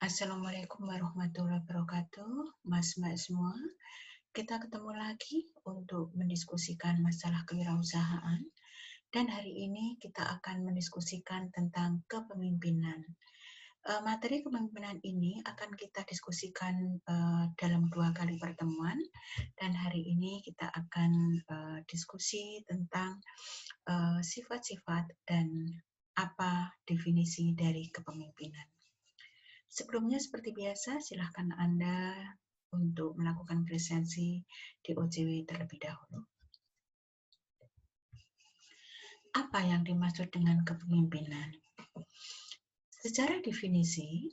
Assalamualaikum warahmatullahi wabarakatuh, Mas-Mbak semua. Kita ketemu lagi untuk mendiskusikan masalah kewirausahaan. Dan hari ini kita akan mendiskusikan tentang kepemimpinan. Materi kepemimpinan ini akan kita diskusikan dalam 2 kali pertemuan. Dan hari ini kita akan diskusi tentang sifat-sifat dan apa definisi dari kepemimpinan. Sebelumnya seperti biasa, silahkan Anda untuk melakukan presensi di OJW terlebih dahulu. Apa yang dimaksud dengan kepemimpinan? Secara definisi,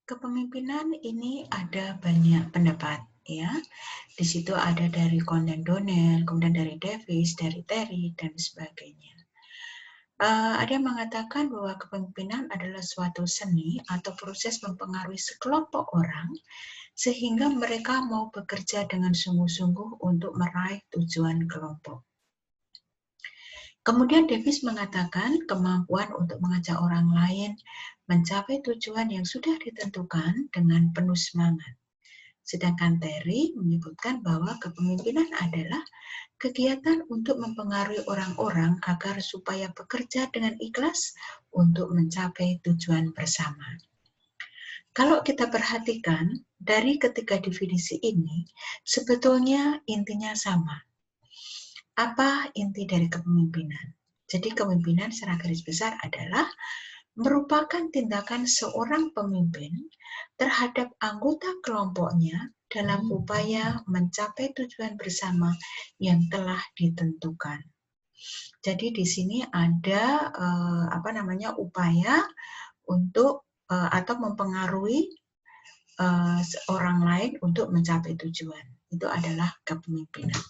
kepemimpinan ini ada banyak pendapat, ya. Di situ ada dari Conan Doyle, kemudian dari Davis, dari Terry, dan sebagainya. Ada yang mengatakan bahwa kepemimpinan adalah suatu seni atau proses mempengaruhi sekelompok orang sehingga mereka mau bekerja dengan sungguh-sungguh untuk meraih tujuan kelompok. Kemudian Davis mengatakan kemampuan untuk mengajak orang lain mencapai tujuan yang sudah ditentukan dengan penuh semangat. Sedangkan Terry menyebutkan bahwa kepemimpinan adalah kegiatan untuk mempengaruhi orang-orang agar supaya bekerja dengan ikhlas untuk mencapai tujuan bersama. Kalau kita perhatikan, dari ketiga definisi ini, sebetulnya intinya sama. Apa inti dari kepemimpinan? Jadi kepemimpinan secara garis besar adalah merupakan tindakan seorang pemimpin terhadap anggota kelompoknya dalam upaya mencapai tujuan bersama yang telah ditentukan. Jadi di sini ada upaya untuk atau mempengaruhi orang lain untuk mencapai tujuan. Itu adalah kepemimpinan.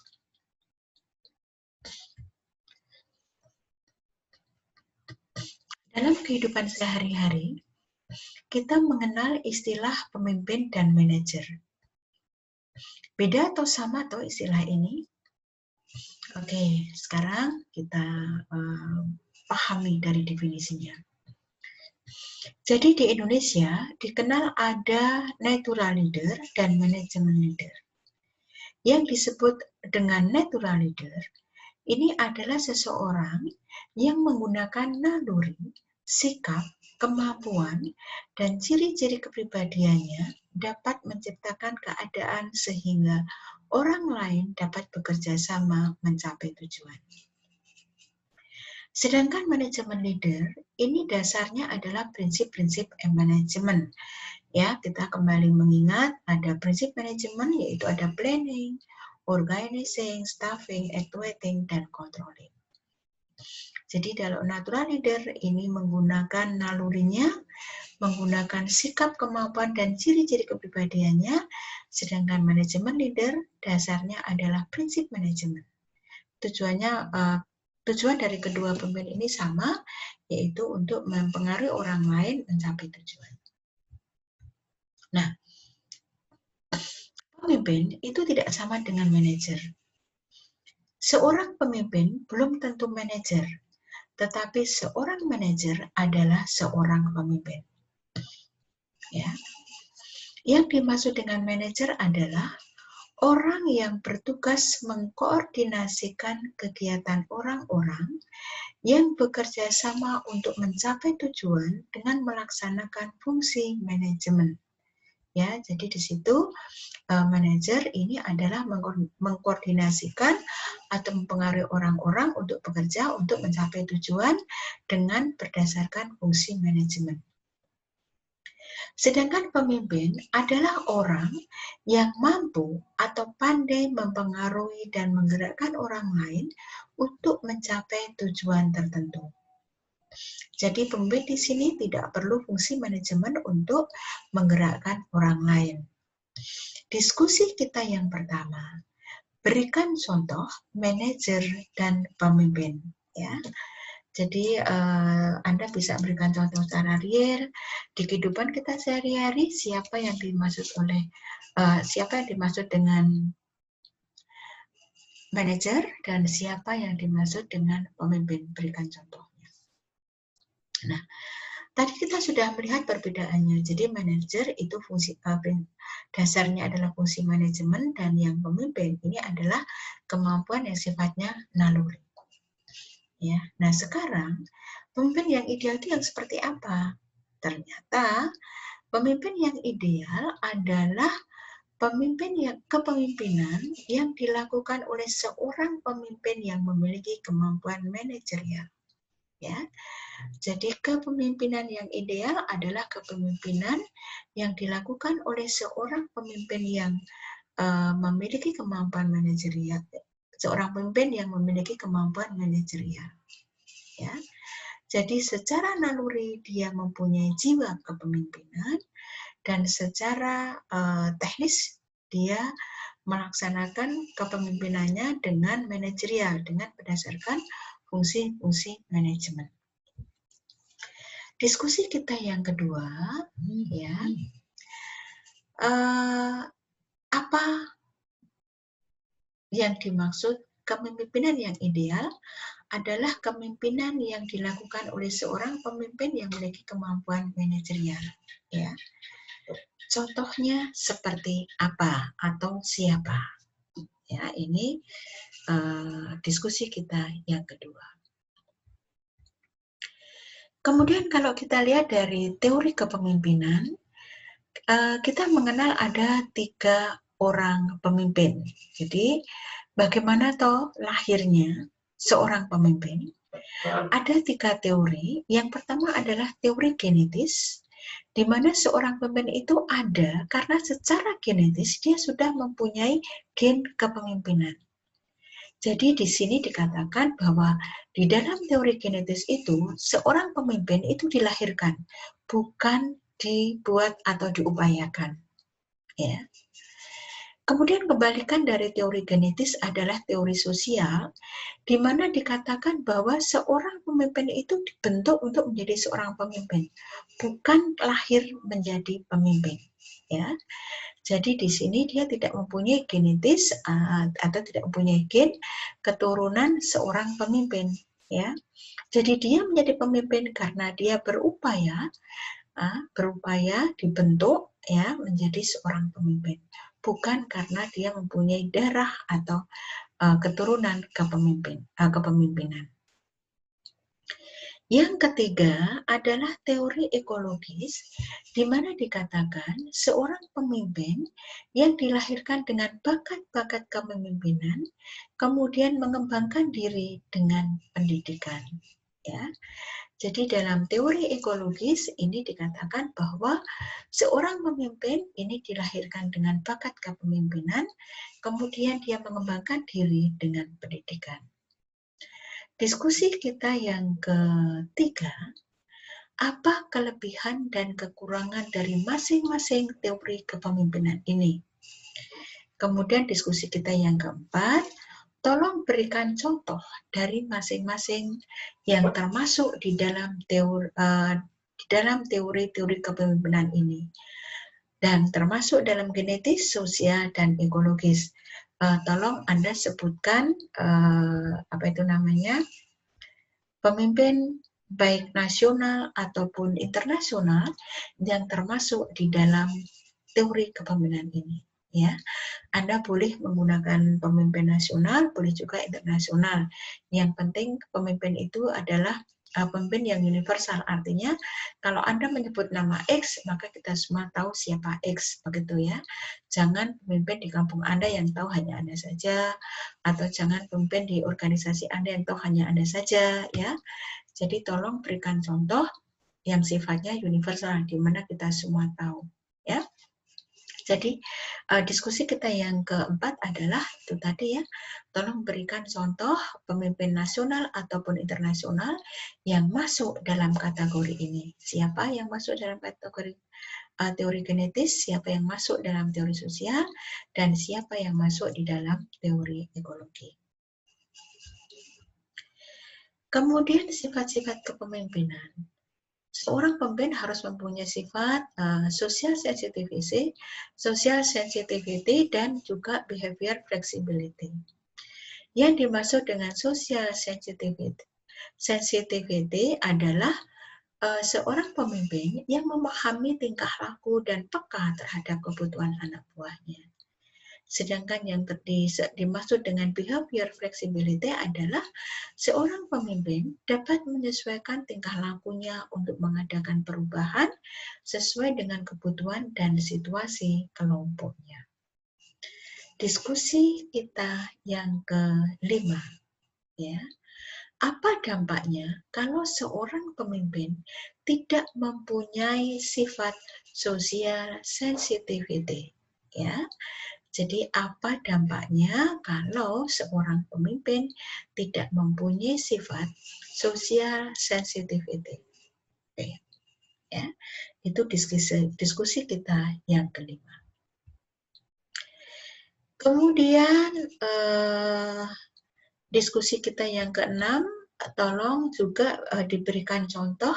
Dalam kehidupan sehari-hari, kita mengenal istilah pemimpin dan manajer. Beda atau sama toh istilah ini? Oke, sekarang kita pahami dari definisinya. Jadi di Indonesia dikenal ada natural leader dan management leader. Yang disebut dengan natural leader ini adalah seseorang yang menggunakan naluri, sikap, kemampuan, dan ciri-ciri kepribadiannya dapat menciptakan keadaan sehingga orang lain dapat bekerja sama mencapai tujuan. Sedangkan manajemen leader ini dasarnya adalah prinsip-prinsip manajemen. Ya, kita kembali mengingat ada prinsip manajemen yaitu ada planning, organizing, staffing, actuating, dan controlling. Jadi kalau natural leader ini menggunakan nalurinya, menggunakan sikap, kemampuan, dan ciri-ciri kepribadiannya, sedangkan manajemen leader dasarnya adalah prinsip manajemen. Tujuan dari kedua pemimpin ini sama, yaitu untuk mempengaruhi orang lain mencapai tujuan. Nah, pemimpin itu tidak sama dengan manajer. Seorang pemimpin belum tentu manajer, tetapi seorang manajer adalah seorang pemimpin. Ya. Yang dimaksud dengan manajer adalah orang yang bertugas mengkoordinasikan kegiatan orang-orang yang bekerja sama untuk mencapai tujuan dengan melaksanakan fungsi manajemen. Ya, jadi di situ manajer ini adalah mengkoordinasikan atau mempengaruhi orang-orang untuk bekerja untuk mencapai tujuan dengan berdasarkan fungsi manajemen. Sedangkan pemimpin adalah orang yang mampu atau pandai mempengaruhi dan menggerakkan orang lain untuk mencapai tujuan tertentu. Jadi pemimpin di sini tidak perlu fungsi manajemen untuk menggerakkan orang lain. Diskusi kita yang pertama, berikan contoh manajer dan pemimpin. Ya. Jadi Anda bisa berikan contoh secara real di kehidupan kita sehari-hari siapa yang dimaksud dengan manajer dan siapa yang dimaksud dengan pemimpin. Berikan contohnya. Nah, Tadi kita sudah melihat perbedaannya. Jadi manajer itu fungsi dasarnya adalah fungsi manajemen, dan yang pemimpin ini adalah kemampuan yang sifatnya naluri. Ya. Nah, sekarang pemimpin yang ideal itu yang seperti apa? Ternyata pemimpin yang ideal adalah kepemimpinan yang dilakukan oleh seorang pemimpin yang memiliki kemampuan manajerial. Ya. Jadi kepemimpinan yang ideal adalah kepemimpinan yang dilakukan oleh seorang pemimpin yang memiliki kemampuan manajerial, seorang pemimpin yang memiliki kemampuan manajerial. Ya. Jadi secara naluri dia mempunyai jiwa kepemimpinan, dan secara teknis dia melaksanakan kepemimpinannya dengan manajerial, dengan berdasarkan fungsi-fungsi manajemen. Diskusi kita yang kedua, ya, apa yang dimaksud kepemimpinan yang ideal adalah kepemimpinan yang dilakukan oleh seorang pemimpin yang memiliki kemampuan manajerial. Ya. Contohnya seperti apa atau siapa? Ya, ini diskusi kita yang kedua. Kemudian kalau kita lihat dari teori kepemimpinan, kita mengenal ada 3 orang pemimpin. Jadi bagaimana toh lahirnya seorang pemimpin? Ada 3 teori. Yang pertama adalah teori genetis, di mana seorang pemimpin itu ada karena secara genetis dia sudah mempunyai gen kepemimpinan. Jadi di sini dikatakan bahwa di dalam teori genetis itu, seorang pemimpin itu dilahirkan, bukan dibuat atau diupayakan. Ya. Kemudian kebalikan dari teori genetis adalah teori sosial, di mana dikatakan bahwa seorang pemimpin itu dibentuk untuk menjadi seorang pemimpin, bukan lahir menjadi pemimpin. Ya. Jadi di sini dia tidak mempunyai genetis atau tidak mempunyai gen keturunan seorang pemimpin, ya. Jadi dia menjadi pemimpin karena dia berupaya dibentuk ya menjadi seorang pemimpin, bukan karena dia mempunyai darah atau keturunan kepemimpinan. Yang ketiga adalah teori ekologis, di mana dikatakan seorang pemimpin yang dilahirkan dengan bakat-bakat kepemimpinan, kemudian mengembangkan diri dengan pendidikan. Ya. Jadi dalam teori ekologis ini dikatakan bahwa seorang pemimpin ini dilahirkan dengan bakat kepemimpinan, kemudian dia mengembangkan diri dengan pendidikan. Diskusi kita yang ketiga, apa kelebihan dan kekurangan dari masing-masing teori kepemimpinan ini? Kemudian diskusi kita yang keempat, tolong berikan contoh dari masing-masing yang termasuk di dalam teori-teori kepemimpinan ini, dan termasuk dalam genetis, sosial, dan ekologis. Tolong Anda sebutkan pemimpin baik nasional ataupun internasional yang termasuk di dalam teori kepemimpinan ini. Ya, Anda boleh menggunakan pemimpin nasional, boleh juga internasional. Yang penting pemimpin itu adalah pemimpin yang universal, artinya kalau Anda menyebut nama X, maka kita semua tahu siapa X, begitu ya. Jangan pemimpin di kampung Anda yang tahu hanya Anda saja, atau jangan pemimpin di organisasi Anda yang tahu hanya Anda saja, ya. Jadi tolong berikan contoh yang sifatnya universal, di mana kita semua tahu, ya. Jadi diskusi kita yang keempat adalah itu tadi ya, tolong berikan contoh pemimpin nasional ataupun internasional yang masuk dalam kategori ini. Siapa yang masuk dalam kategori teori genetis, siapa yang masuk dalam teori sosial, dan siapa yang masuk di dalam teori ekologi. Kemudian sifat-sifat kepemimpinan. Seorang pemimpin harus mempunyai sifat social sensitivity, dan juga behavior flexibility. Yang dimaksud dengan social sensitivity adalah seorang pemimpin yang memahami tingkah laku dan peka terhadap kebutuhan anak buahnya. Sedangkan yang dimaksud dengan behavior flexibility adalah seorang pemimpin dapat menyesuaikan tingkah lakunya untuk mengadakan perubahan sesuai dengan kebutuhan dan situasi kelompoknya. Diskusi kita yang kelima, ya. Apa dampaknya kalau seorang pemimpin tidak mempunyai sifat social sensitivity? Ya, jadi apa dampaknya kalau seorang pemimpin tidak mempunyai sifat social sensitivity? Oke, ya, itu diskusi kita yang kelima. Kemudian diskusi kita yang keenam, tolong juga diberikan contoh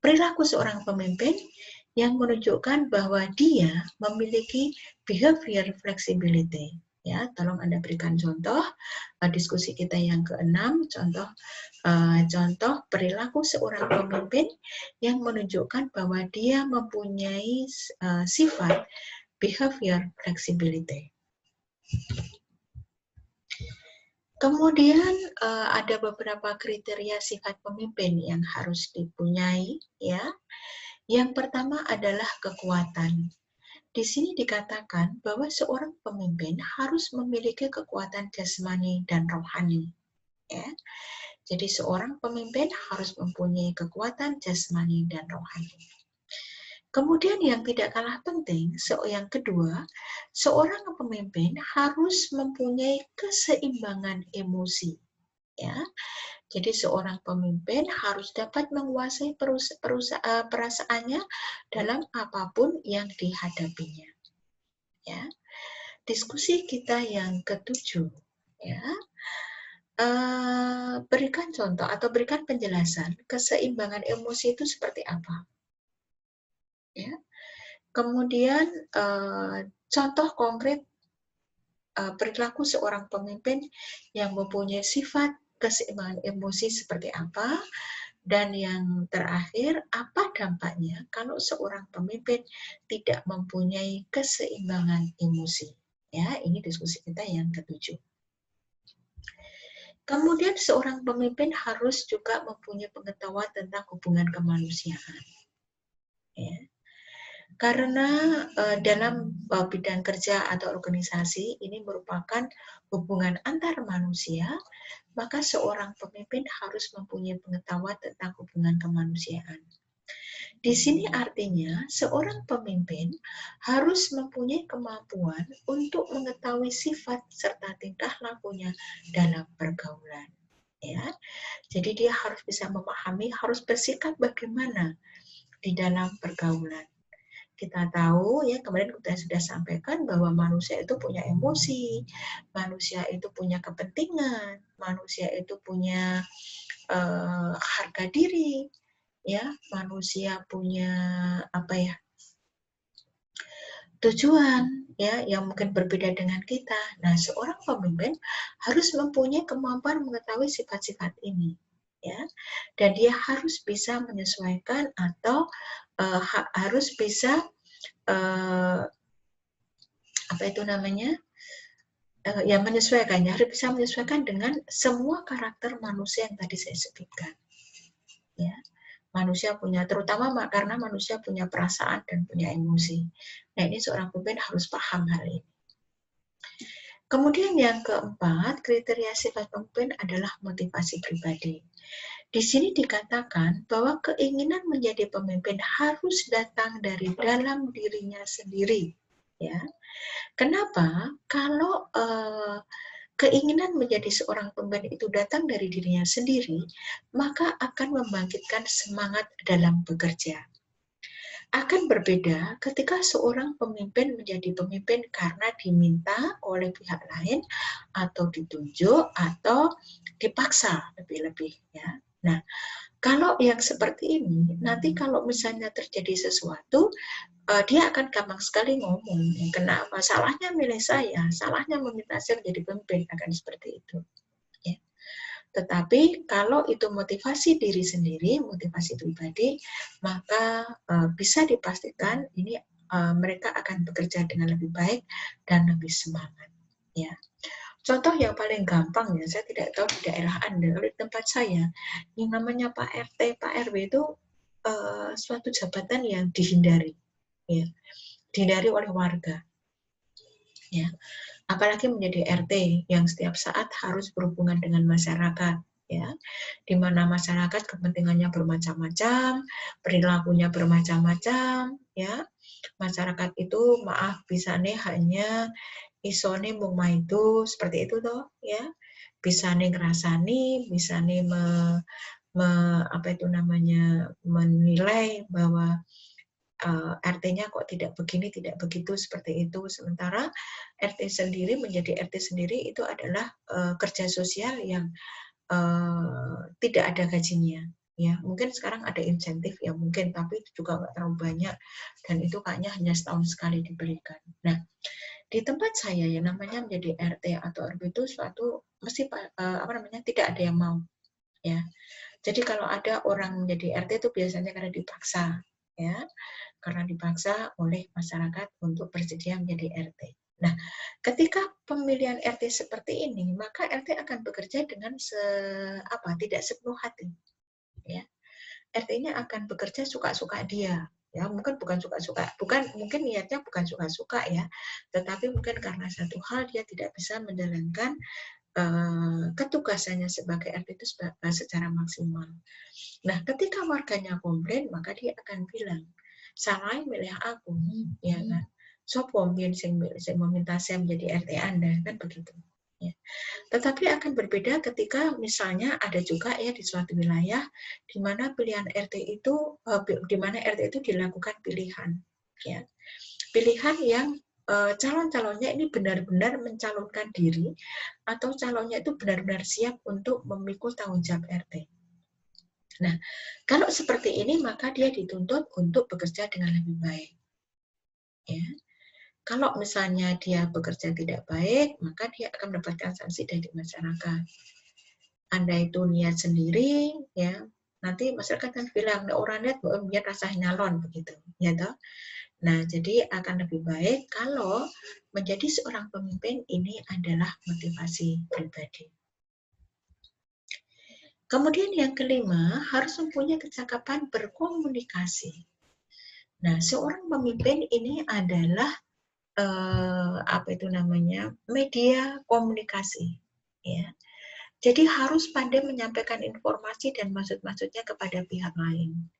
perilaku seorang pemimpin yang menunjukkan bahwa dia memiliki behavior flexibility. Ya, tolong Anda berikan contoh diskusi kita yang keenam, contoh perilaku seorang pemimpin yang menunjukkan bahwa dia mempunyai sifat behavior flexibility. Kemudian ada beberapa kriteria sifat pemimpin yang harus dipunyai, ya. Yang pertama adalah kekuatan. Di sini dikatakan bahwa seorang pemimpin harus memiliki kekuatan jasmani dan rohani, ya. Jadi seorang pemimpin harus mempunyai kekuatan jasmani dan rohani. Kemudian yang tidak kalah penting, yang kedua, seorang pemimpin harus mempunyai keseimbangan emosi. Ya, jadi seorang pemimpin harus dapat menguasai perasaannya dalam apapun yang dihadapinya. Ya, diskusi kita yang ketujuh, ya, berikan contoh atau berikan penjelasan keseimbangan emosi itu seperti apa. Ya. Kemudian contoh konkret perilaku seorang pemimpin yang mempunyai sifat keseimbangan emosi seperti apa, dan yang terakhir apa dampaknya kalau seorang pemimpin tidak mempunyai keseimbangan emosi. Ya, ini diskusi kita yang ketujuh. Kemudian seorang pemimpin harus juga mempunyai pengetahuan tentang hubungan kemanusiaan. Ya. Karena dalam bidang kerja atau organisasi ini merupakan hubungan antar manusia, maka seorang pemimpin harus mempunyai pengetahuan tentang hubungan kemanusiaan. Di sini artinya seorang pemimpin harus mempunyai kemampuan untuk mengetahui sifat serta tingkah lakunya dalam pergaulan. Ya, jadi dia harus bisa memahami, harus bersikap bagaimana di dalam pergaulan. Kita tahu ya, kemarin kita sudah sampaikan bahwa manusia itu punya emosi, manusia itu punya kepentingan, manusia itu punya harga diri, ya, manusia punya apa ya, tujuan ya yang mungkin berbeda dengan kita. Nah, seorang pemimpin harus mempunyai kemampuan mengetahui sifat-sifat ini, ya, dan dia harus bisa menyesuaikan atau harus bisa menyesuaikannya, harus bisa menyesuaikan dengan semua karakter manusia yang tadi saya sebutkan. Ya, manusia punya, terutama karena manusia punya perasaan dan punya emosi. Nah, ini seorang pemimpin harus paham hal ini. Kemudian yang keempat, kriteria sifat pemimpin adalah motivasi pribadi. Di sini dikatakan bahwa keinginan menjadi pemimpin harus datang dari dalam dirinya sendiri. Ya, kenapa? Kalau keinginan menjadi seorang pemimpin itu datang dari dirinya sendiri, maka akan membangkitkan semangat dalam bekerja. Akan berbeda ketika seorang pemimpin menjadi pemimpin karena diminta oleh pihak lain atau ditunjuk atau dipaksa lebih-lebih, ya. Nah, kalau yang seperti ini, nanti kalau misalnya terjadi sesuatu, dia akan gampang sekali ngomong, kenapa salahnya milih saya, salahnya meminta saya menjadi pemimpin, akan seperti itu. Ya. Tetapi kalau itu motivasi diri sendiri, motivasi pribadi, maka bisa dipastikan ini mereka akan bekerja dengan lebih baik dan lebih semangat. Ya. Contoh yang paling gampang ya, saya tidak tahu di daerah Anda, kalau di tempat saya, yang namanya Pak RT, Pak RW itu suatu jabatan yang dihindari, ya, dihindari oleh warga. Ya. Apalagi menjadi RT yang setiap saat harus berhubungan dengan masyarakat, ya, di mana masyarakat kepentingannya bermacam-macam, perilakunya bermacam-macam, ya. Masyarakat itu maaf bisane hanya isone mung maido seperti itu toh, ya. Bisane ngrasani, bisane apa itu namanya menilai bahwa RT-nya kok tidak begini, tidak begitu, seperti itu. Sementara RT sendiri menjadi RT sendiri itu adalah kerja sosial yang tidak ada gajinya. Ya, mungkin sekarang ada insentif ya mungkin, tapi itu juga nggak terlalu banyak dan itu kayaknya hanya setahun sekali diberikan. Nah, di tempat saya yang namanya menjadi RT atau RW itu suatu mesti apa namanya tidak ada yang mau, ya. Jadi kalau ada orang menjadi RT itu biasanya karena dipaksa, ya, karena dipaksa oleh masyarakat untuk bersedia menjadi RT. Nah, ketika pemilihan RT seperti ini, maka RT akan bekerja dengan tidak sepenuh hati, ya. RT-nya akan bekerja suka-suka dia, ya, mungkin bukan suka-suka, mungkin niatnya bukan suka-suka ya, tetapi mungkin karena satu hal dia tidak bisa menjalankan ketugasannya sebagai RT itu secara maksimal. Nah, ketika warganya komplain, maka dia akan bilang, salah milih aku, ya kan? Sopo sing meminta saya menjadi RT Anda, kan begitu. Ya. Tetapi akan berbeda ketika misalnya ada juga ya di suatu wilayah di mana pilihan RT itu, di mana RT itu dilakukan pilihan, ya. Pilihan yang calon-calonnya ini benar-benar mencalonkan diri atau calonnya itu benar-benar siap untuk memikul tanggung jawab RT. Nah, kalau seperti ini maka dia dituntut untuk bekerja dengan lebih baik. Ya. Kalau misalnya dia bekerja tidak baik, maka dia akan mendapatkan sanksi dari masyarakat. Anda itu niat sendiri, ya, nanti masyarakat kan bilang, orang niat biar rasa nyalon begitu, ya toh. Nah, jadi akan lebih baik kalau menjadi seorang pemimpin ini adalah motivasi pribadi. Kemudian yang kelima, harus mempunyai kecakapan berkomunikasi. Nah, seorang pemimpin ini adalah media komunikasi, ya. Jadi harus pandai menyampaikan informasi dan maksud-maksudnya kepada pihak lain.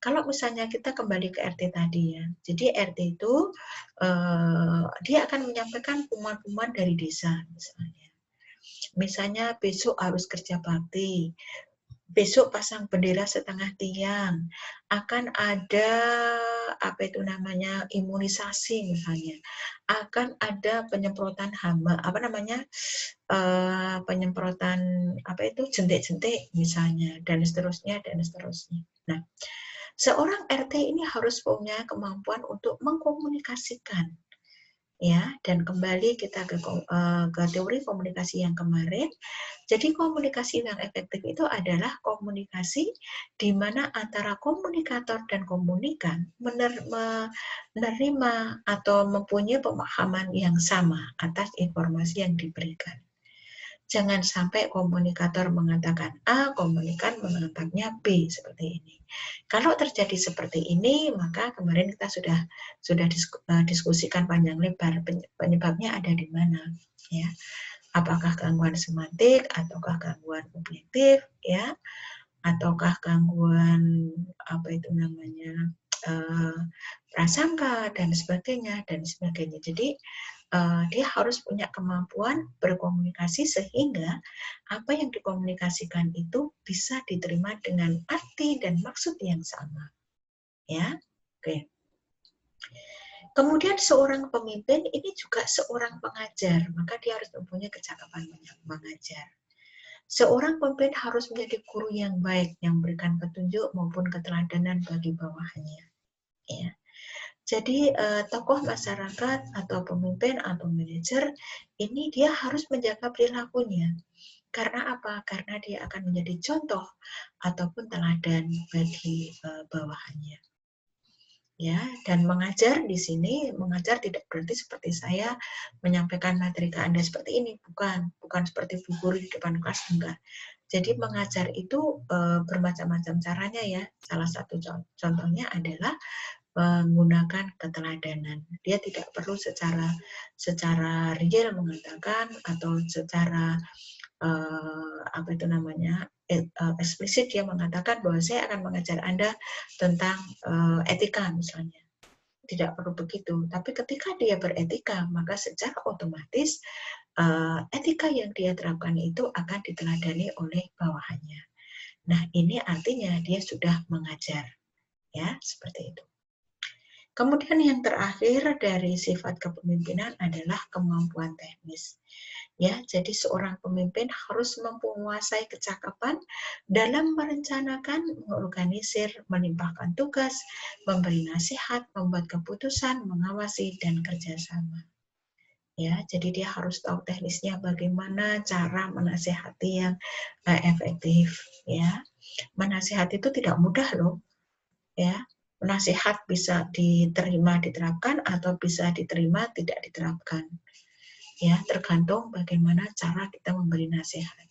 Kalau misalnya kita kembali ke RT tadi ya, jadi RT itu dia akan menyampaikan pengumuman dari desa misalnya. Misalnya besok harus kerja bakti, besok pasang bendera setengah tiang, akan ada imunisasi misalnya, akan ada penyemprotan hama, penyemprotan jentik-jentik misalnya, dan seterusnya dan seterusnya. Nah, seorang RT ini harus punya kemampuan untuk mengkomunikasikan, ya, dan kembali kita ke teori komunikasi yang kemarin. Jadi komunikasi yang efektif itu adalah komunikasi di mana antara komunikator dan komunikan menerima atau mempunyai pemahaman yang sama atas informasi yang diberikan. Jangan sampai komunikator mengatakan A, komunikan mengatakannya B, seperti ini. Kalau terjadi seperti ini, maka kemarin kita sudah diskusikan panjang lebar penyebabnya ada di mana, ya. Apakah gangguan semantik ataukah gangguan objektif, ya, ataukah gangguan prasangka dan sebagainya. Jadi dia harus punya kemampuan berkomunikasi sehingga apa yang dikomunikasikan itu bisa diterima dengan arti dan maksud yang sama, ya. Oke. Kemudian seorang pemimpin ini juga seorang pengajar, maka dia harus mempunyai kecakapan mengajar. Seorang pemimpin harus menjadi guru yang baik, yang memberikan petunjuk maupun keteladanan bagi bawahannya, ya. Jadi tokoh masyarakat atau pemimpin atau manajer ini dia harus menjaga perilakunya. Karena apa? Karena dia akan menjadi contoh ataupun teladan bagi bawahannya. Ya, dan mengajar di sini, mengajar tidak berarti seperti saya menyampaikan materi ke Anda seperti ini, bukan seperti bu guru di depan kelas, enggak. Jadi mengajar itu bermacam-macam caranya ya. Salah satu contohnya adalah menggunakan keteladanan. Dia tidak perlu secara real mengatakan atau secara apa itu namanya eksplisit dia mengatakan bahwa saya akan mengajar Anda tentang etika misalnya. Tidak perlu begitu, tapi ketika dia beretika, maka secara otomatis etika yang dia terapkan itu akan diteladani oleh bawahannya. Nah, ini artinya dia sudah mengajar, ya, seperti itu. Kemudian yang terakhir dari sifat kepemimpinan adalah kemampuan teknis. Ya, jadi seorang pemimpin harus menguasai kecakapan dalam merencanakan, mengorganisir, menimpahkan tugas, memberi nasihat, membuat keputusan, mengawasi, dan kerjasama. Ya, jadi dia harus tahu teknisnya bagaimana cara menasihati yang efektif. Ya, menasihati itu tidak mudah loh. Ya, nasihat bisa diterima diterapkan atau bisa diterima tidak diterapkan. Ya, tergantung bagaimana cara kita memberi nasihat.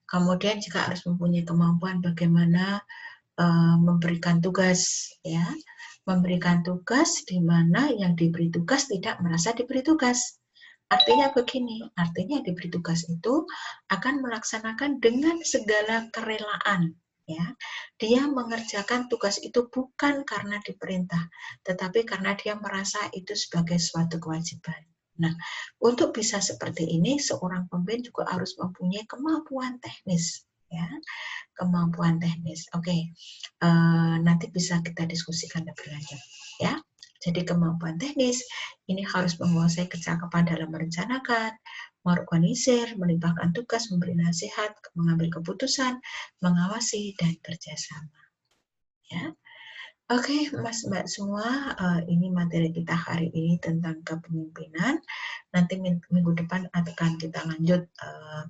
Kemudian juga harus mempunyai kemampuan bagaimana memberikan tugas, ya, memberikan tugas di mana yang diberi tugas tidak merasa diberi tugas. Artinya begini, artinya diberi tugas itu akan melaksanakan dengan segala kerelaan. Ya, dia mengerjakan tugas itu bukan karena diperintah, tetapi karena dia merasa itu sebagai suatu kewajiban. Nah, untuk bisa seperti ini, seorang pemimpin juga harus mempunyai kemampuan teknis, ya, kemampuan teknis. Oke, nanti bisa kita diskusikan lebih lanjut, ya. Jadi kemampuan teknis ini harus menguasai kecakapan dalam merencanakan, mengorganisir, menimpahkan tugas, memberi nasihat, mengambil keputusan, mengawasi, dan kerjasama. Ya, oke, Mas Mbak semua, ini materi kita hari ini tentang kepemimpinan. Nanti minggu depan akan kita lanjut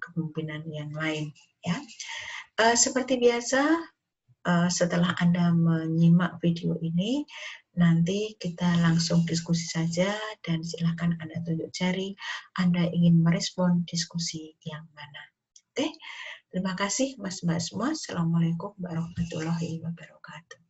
kepemimpinan yang lain. Ya, seperti biasa. Setelah Anda menyimak video ini, nanti kita langsung diskusi saja dan silakan Anda tunjuk jari Anda ingin merespon diskusi yang mana. Oke, terima kasih Mas Mbak semua. Assalamualaikum warahmatullahi wabarakatuh.